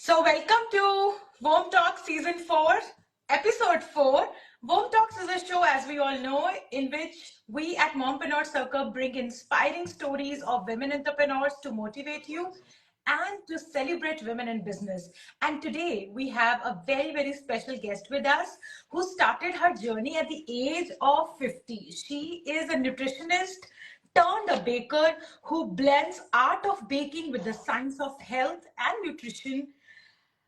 So, welcome to Womb Talk Season 4, Episode 4. Womb Talks is a show, as we all know, in which we at Mompreneur Circle bring inspiring stories of women entrepreneurs to motivate you and to celebrate women in business. And today we have a very, very special guest with us who started her journey at the age of 50. She is a nutritionist turned a baker who blends art of baking with the science of health and nutrition,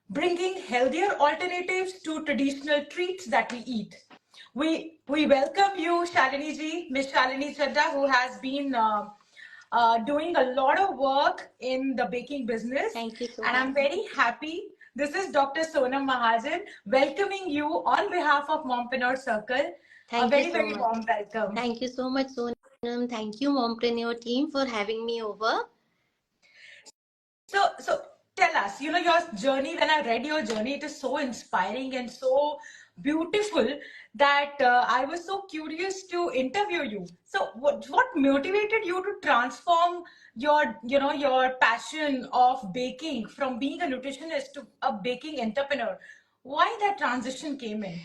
bringing healthier alternatives to traditional treats that we eat. We welcome you, Shalini ji, Miss Shalini Chadda, who has been doing a lot of work in the baking business. Thank you so And much. I'm very happy. This is Dr. Sonam Mahajan welcoming you on behalf of Mompreneur Circle. A Thank you very, so very much. warm welcome. Thank you so much, Sonam. Thank you, Mompreneur team, for having me over. So tell us, your journey. When I read your journey, it is so inspiring and so beautiful that I was so curious to interview you. So what motivated you to transform your passion of baking from being a nutritionist to a baking entrepreneur? Why that transition came in?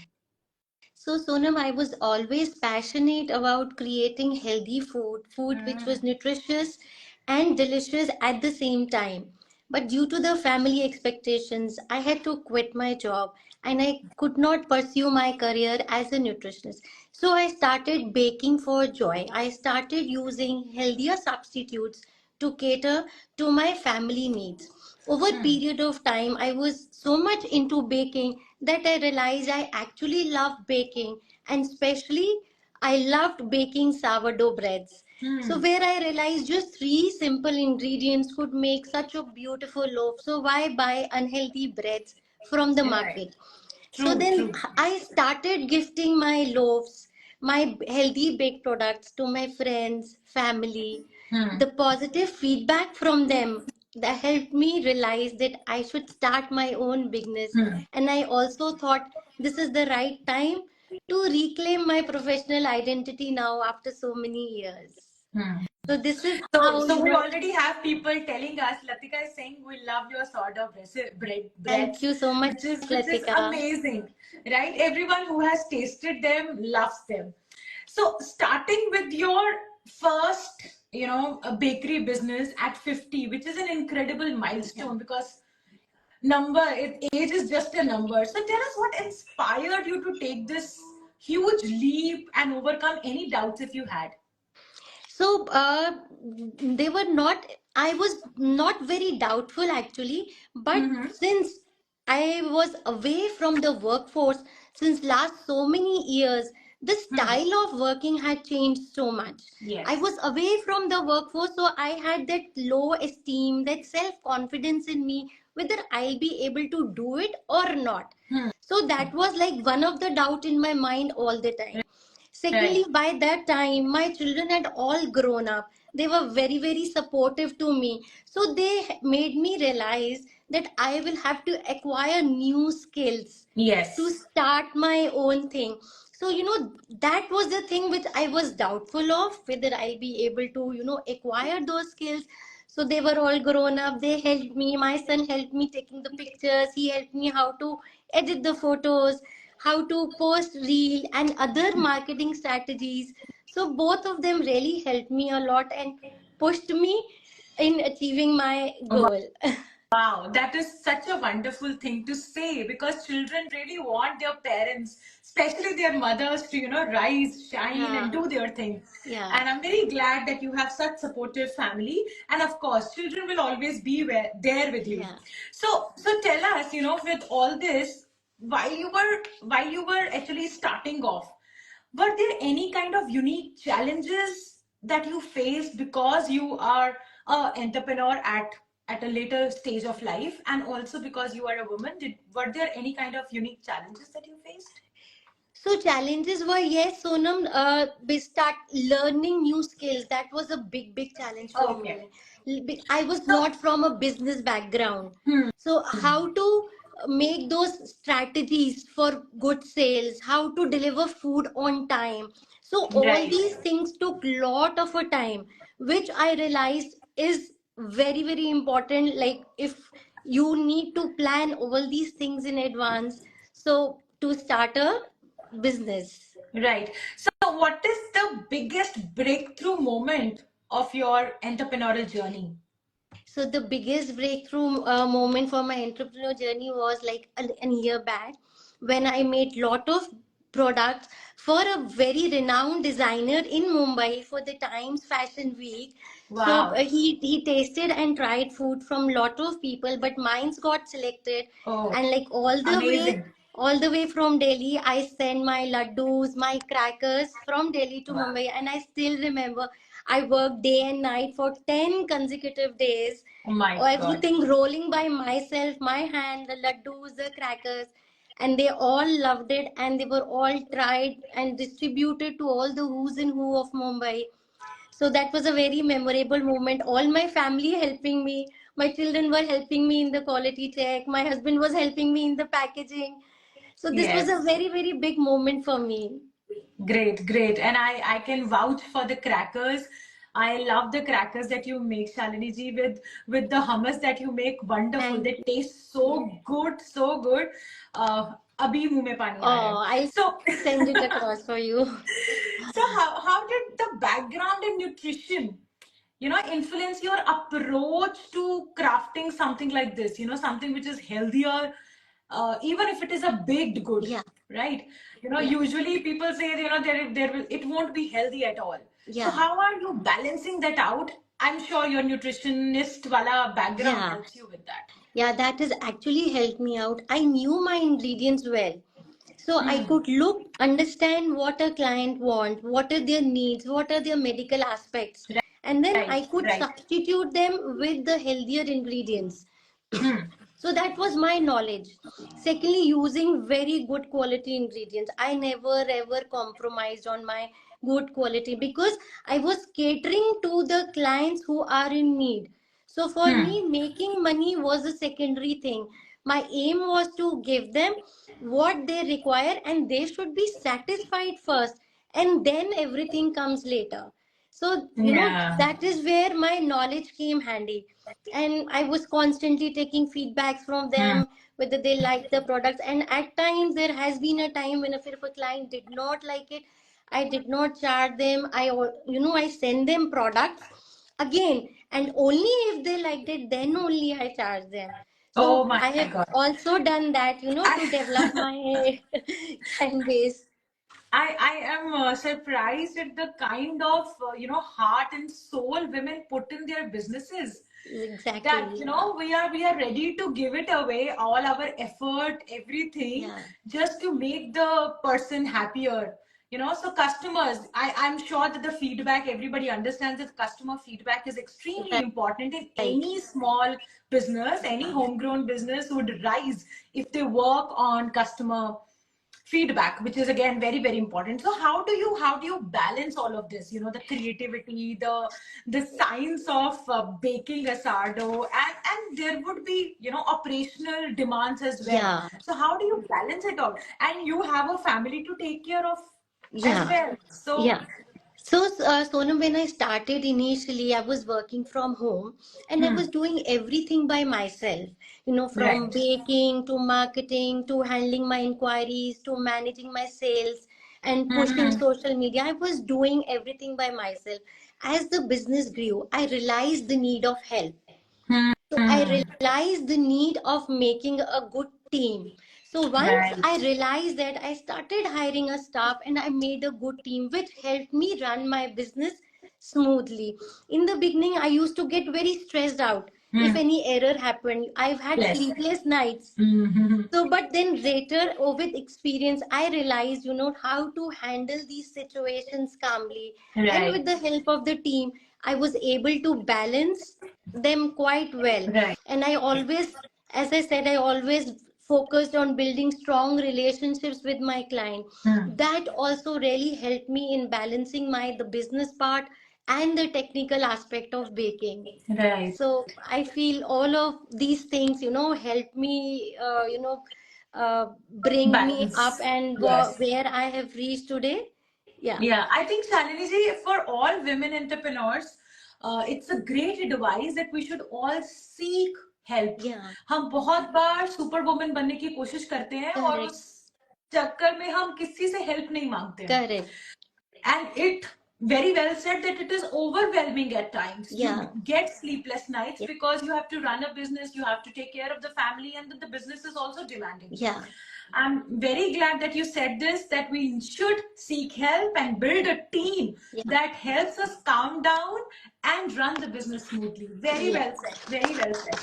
So, Sonam, I was always passionate about creating healthy food which was Mm. nutritious and delicious at the same time. But due to the family expectations, I had to quit my job and I could not pursue my career as a nutritionist. So, I started baking for joy. I started using healthier substitutes to cater to my family needs. Over a Hmm. period of time, I was so much into baking that I realized I actually love baking, and especially I loved baking sourdough breads. So, Hmm. where I realized just three simple ingredients could make such a beautiful loaf. So, why buy unhealthy breads from the Right. market? So, True. then True. I started gifting my loaves, my healthy baked products to my friends, family. Hmm. The positive feedback from them that helped me realize that I should start my own business. Hmm. And I also thought this is the right time to reclaim my professional identity now after so many years. Hmm. So this is So, how, so we already have people telling us. Latika is saying we love your sort of thank breads, you so much, which is Latika. amazing, right? Everyone who has tasted them loves them. So, starting with your first, a bakery business at 50, which is an incredible Yeah. milestone because age is just a number. So, tell us what inspired you to take this huge leap and overcome any doubts if you had. So they were not, I was not very doubtful actually, but Mm-hmm. since I was away from the workforce since last so many years, the Hmm. style of working had changed so much. I Yes. was away from the workforce, so I had that low esteem, that self confidence in me, whether I'll be able to do it or not. Hmm. So that was like one of the doubt in my mind all the time. Right. Secondly, by that time, my children had all grown up. They were very, very supportive to me. So they made me realize that I will have to acquire new skills to Yes. start my own thing. So, that was the thing which I was doubtful of, whether I'll be able to, acquire those skills. So they were all grown up. They helped me. My son helped me taking the pictures. He helped me how to edit the photos, how to post reel and other marketing strategies. So both of them really helped me a lot and pushed me in achieving my goal. Wow, that is such a wonderful thing to say because children really want their parents, especially their mothers, to rise, shine, and Yeah, do their thing. yeah, And I'm very glad that you have such supportive family. And of course, children will always be there with you. yeah. So tell us, with all this, while you were actually starting off, were there any kind of unique challenges that you faced because you are an entrepreneur at a later stage of life and also because you are a woman? Were there any kind of unique challenges that you faced? So challenges were, yes, Sonam, we start learning new skills. That was a big, big challenge for Okay. me. I was So, not from a business background. hmm, So how to make those strategies for good sales, how to deliver food on time. So all right. these things took lot of a time, which I realized is very, very important. Like if you need to plan all these things in advance. So to start a business. Right. So, what is the biggest breakthrough moment of your entrepreneurial journey? So the biggest breakthrough moment for my entrepreneur journey was like a year back when I made lot of products for a very renowned designer in Mumbai for the Times Fashion Week. So Wow. he tasted and tried food from lot of people, but mine's got selected, Oh, and like amazing. all the way from Delhi, I sent my laddus, my crackers from Delhi to Wow. Mumbai, and I still remember I worked day and night for 10 consecutive days, Oh my God. everything rolling by myself, my hand, the laddus, the crackers, and they all loved it, and they were all tried and distributed to all the who's and who of Mumbai. So that was a very memorable moment. All my family helping me, my children were helping me in the quality check, my husband was helping me in the packaging. So this was a Yes. very, very big moment for me. Great, great. And I can vouch for the crackers. I love the crackers that you make, Shalini ji, with the hummus that you make. Wonderful. Thank They you. taste so good, so good. Abhi muh mein pani aa raha Oh, hai. I'll So, send it across for you. so how did the background in nutrition, influence your approach to crafting something like this, something which is healthier, even if it is a baked good, Yeah, right? yeah, Usually people say, it won't be healthy at all. So yeah, how are you balancing that out? I'm sure your nutritionist wala background yeah. helps you with that. Yeah, that has actually helped me out. I knew my ingredients well. So I Hmm. could look, understand what a client want, what are their needs, what are their medical aspects. And then Right, I could right. substitute them with the healthier ingredients. Hmm. So that was my knowledge. Secondly, using very good quality ingredients. I never ever compromised on my good quality because I was catering to the clients who are in need. So for Hmm. me, making money was a secondary thing. My aim was to give them what they require, and they should be satisfied first, and then everything comes later. So Yeah. that is where my knowledge came handy, and I was constantly taking feedbacks from Hmm. them whether they like the products. And at times there has been a time when if a client did not like it, I did not charge them. I send them products again, and only if they liked it, then only I charge them. Oh So my I have God. also done that, to develop I, my client base. I am surprised at the kind of heart and soul women put in their businesses. That Exactly, yeah, we are ready to give it away, all our effort, everything, yeah, just to make the person happier. So customers, I'm sure that the feedback, everybody understands that customer feedback is extremely right, important in right. any small business. Any homegrown business would rise if they work on customer feedback, which is again very very important. So how do you balance all of this, the creativity, the science of baking a sourdough, and there would be operational demands as well. Yeah, So how do you balance it all, and you have a family to take care of as yeah, well, so. yeah. So, Sonam, when I started initially, I was working from home, and I Hmm. was doing everything by myself, from Right. baking to marketing to handling my inquiries to managing my sales and pushing Hmm. social media. I was doing everything by myself. As the business grew, I realized the need of help. Hmm. So I Hmm. realized the need of making a good team. So once Right. I realized that, I started hiring a staff and I made a good team, which helped me run my business smoothly. In the beginning, I used to get very stressed out if Hmm. any error happened. I've had Yes. sleepless nights. Hmm. So, but then later, with experience, I realized, how to handle these situations calmly. And Right. with the help of the team, I was able to balance them quite well. Right. And I always, as I said, I always focused on building strong relationships with my client. Hmm. That also really helped me in balancing the business part and the technical aspect of baking. Right. So I feel all of these things help me bring me up Balance. and Yes. where I have reached today. Yeah, Yeah, I think Shalini ji, for all women entrepreneurs, it's a great advice that we should all seek help. Yeah. हम बहुत बार super woman बनने की कोशिश करते हैं और Correct. उस चक्कर में हम किसी से हेल्प नहीं मांगते हैं। Correct. And it very well said that it is overwhelming at times. Yeah. You get sleepless nights Yeah. because you have to run a business, you have to take care of the family, and the business is also demanding. Yeah. I'm very glad that you said this, that we should seek help and build a team Yeah. that helps us calm down and run the business smoothly. Very Yeah. well said. Very well said.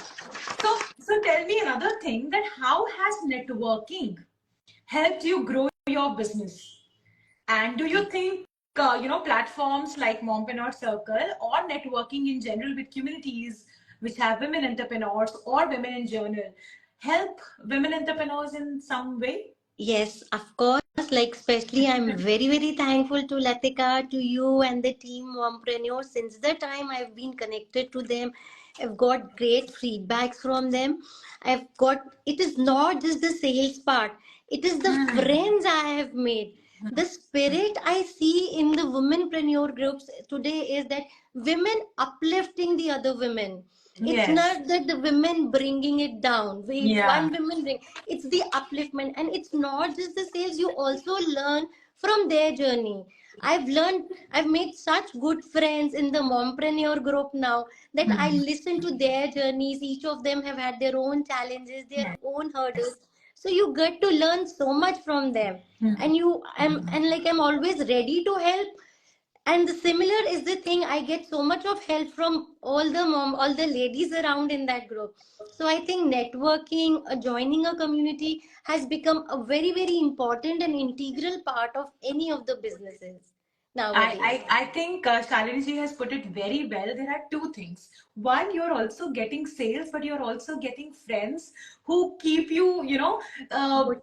So tell me another thing, that how has networking helped you grow your business? And do you think platforms like Mompreneur Circle or networking in general with communities which have women entrepreneurs or women in general help women entrepreneurs in some way? Yes, of course. Like, especially, I'm very, very thankful to Latika, to you, and the team Mompreneur. Since the time I've been connected to them, I've got great feedbacks from them. It is not just the sales part, it is the friends I have made. The spirit I see in the womenpreneur groups today is that women uplifting the other women. It's Yes. not that the women bringing it down. Yeah. One woman bring, it's the upliftment, and it's not just the sales. You also learn from their journey. I've made such good friends in the mompreneur group now that I listen to their journeys. Each of them have had their own challenges, their own hurdles. So you get to learn so much from them. And I'm always ready to help. And the similar is the thing, I get so much of help from all the ladies around in that group. So I think networking, joining a community has become a very, very important and integral part of any of the businesses nowadays. I think Shalini ji has put it very well. There are two things. One, you're also getting sales, but you're also getting friends who keep you,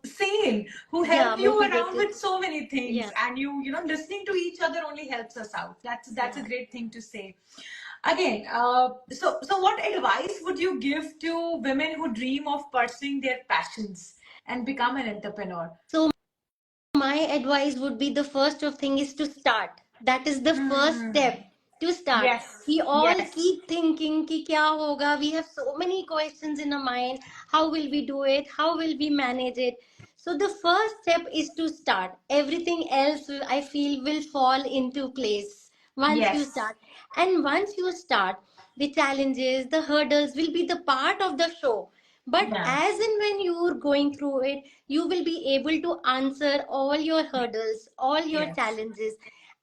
sane, who Yeah, help you around motivated. with so many things, Yeah. and listening to each other only helps us out. That's a Yeah. great thing to say. Again, so what advice would you give to women who dream of pursuing their passions and become an entrepreneur? So my advice would be, the first of thing is to start. That is the first step, to start. Yes, We all yes. keep thinking ki kya hoga. We have so many questions in our mind. How will we do it? How will we manage it? So the first step is to start. Everything else, I feel, will fall into place once you Yes. start. And once you start, the challenges, the hurdles will be the part of the show. But Yeah. as and when you're going through it, you will be able to answer all your hurdles, all your Yes. challenges.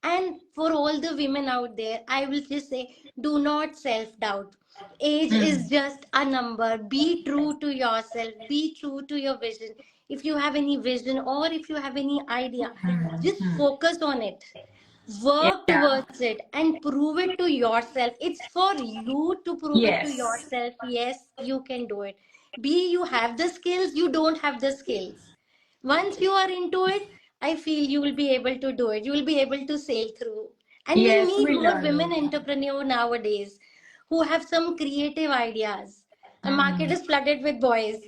And for all the women out there, I will just say, do not self doubt. Age is just a number. Be true to yourself, be true to your vision. If you have any vision or if you have any idea, just focus on it, work Yeah. towards it, and prove it to yourself. It's for you to prove it to Yes. yourself. Yes, you can do it. Be you have the skills, you don't have the skills. Once you are into it, I feel you will be able to do it. You will be able to sail through. And we Yes, need we more learn. women entrepreneurs nowadays who have some creative ideas. A market Hmm. is flooded with boys.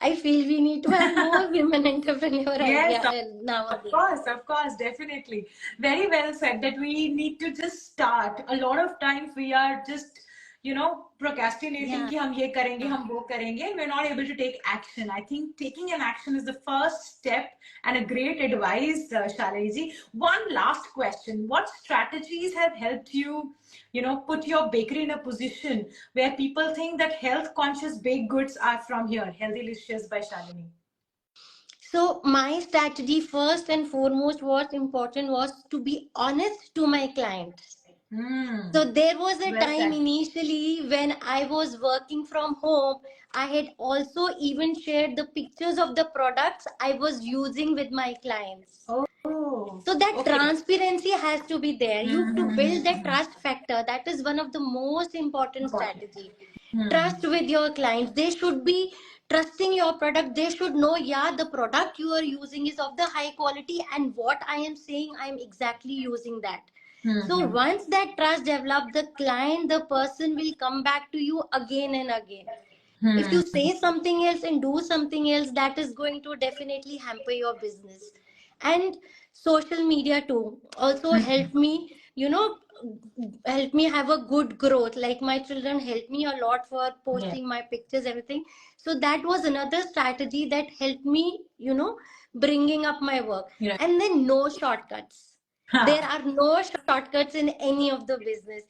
I feel we need to have more women entrepreneur Yes, idea nowadays. of course, definitely. Very well said that we need to just start. A lot of times we are just, procrastinating Yeah. कि हम ये करेंगे, हम वो करेंगे. We're not able to take action. I think taking an action is the first step and a great advice, Shalini ji. One last question. What strategies have helped you, put your bakery in a position where people think that health conscious baked goods are from here? Healthylicious by Shalini. So my strategy, first and foremost, was important was to be honest to my client. Hmm. So there was a Well time said. initially when I was working from home. I had also even shared the pictures of the products I was using with my clients. Oh, So that okay. transparency has to be there. You have to build that Mm-hmm. trust factor. That is one of the most important Important. strategy. Hmm. Trust with your clients. They should be trusting your product. They should know, yeah, the product you are using is of the high quality, and what I am saying, I am exactly using that. So Hmm. once that trust develops, the client, the person will come back to you again and again. If Hmm. you say something else and do something else, that is going to definitely hamper your business. And social media too also helped me you know, help me have a good growth. Like my children helped me a lot for Yeah. posting my pictures, everything. So that was another strategy that helped me, bringing up my work. Yeah. And then no shortcuts. There Ha. are no shortcuts in any of the business.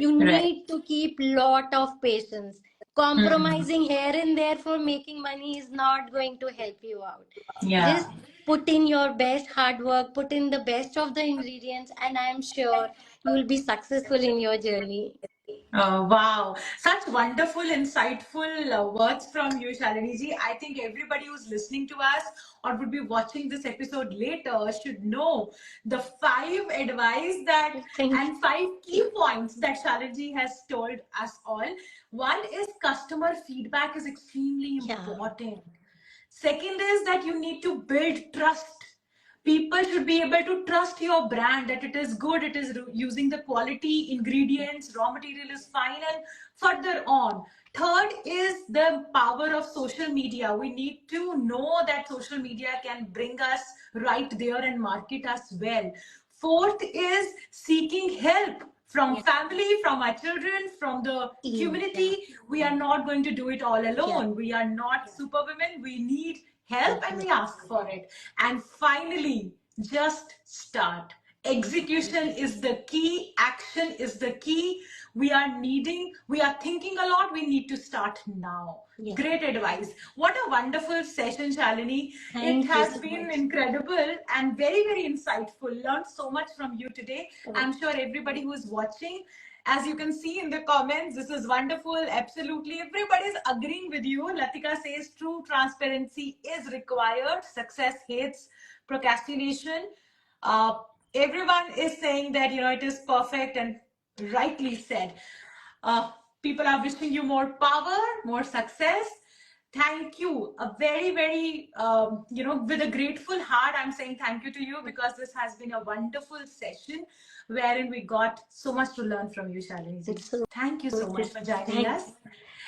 You Right. need to keep lot of patience. Hmm. Compromising here and there for making money is not going to help you out. Yeah. Just put in your best hard work, put in the best of the ingredients, and I am sure you will be successful in your journey. Wow, such wonderful, insightful words from you, Shalini ji. I think everybody who's listening to us or would be watching this episode later should know the five advice that Thank you. and five key points that Shalini ji has told us all. One is customer feedback is extremely Yeah. important. Second is that you need to build trust. People should be able to trust your brand, that it is good, it is using the quality ingredients, raw material is fine, and further on. Third is the power of social media. We need to know that social media can bring us right there and market us well. Fourth is seeking help from Yeah. family, from our children, from the Team. Yeah. community. We are not going to do it all Yeah. alone. We are not superwomen. We need help and Yeah. we ask for it. And finally, just start. Execution is the key, action is the key. We are thinking a lot, we need to start now. Yeah. Great advice. What a wonderful session, Shalini. It Thank you has so been much. incredible and very, very insightful. Learned so much from you today. Oh, I'm sure everybody who is watching, as you can see in the comments, this is wonderful. Absolutely. Everybody's agreeing with you. Latika says true transparency is required. Success hates procrastination. Uh, Everyone is saying that, it is perfect and rightly said. Uh, People are wishing you more power, more success. Thank you. A very, very, with a grateful heart, I'm saying thank you to you because this has been a wonderful session wherein we got so much to learn from you, Shalini ji. it's so Thank you so much this. for joining Thank us.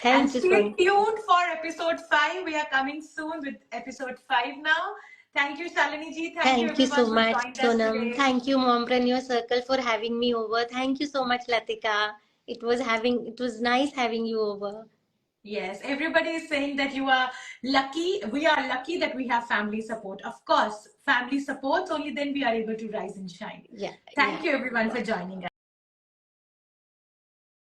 And thank you so stay much. tuned for episode 5. We are coming soon with episode 5 now. Thank you, Shalini ji. Thank you, Thank you so everyone who much, joined us Sonam. today. Thank you, Mompreneur Circle, for having me over. Thank you so much, Latika. It was nice having you over. Yes, everybody is saying that you are lucky. We are lucky that we have family support. Of course, family supports only then we are able to rise and shine. Yeah, Thank yeah. you, everyone, for joining us.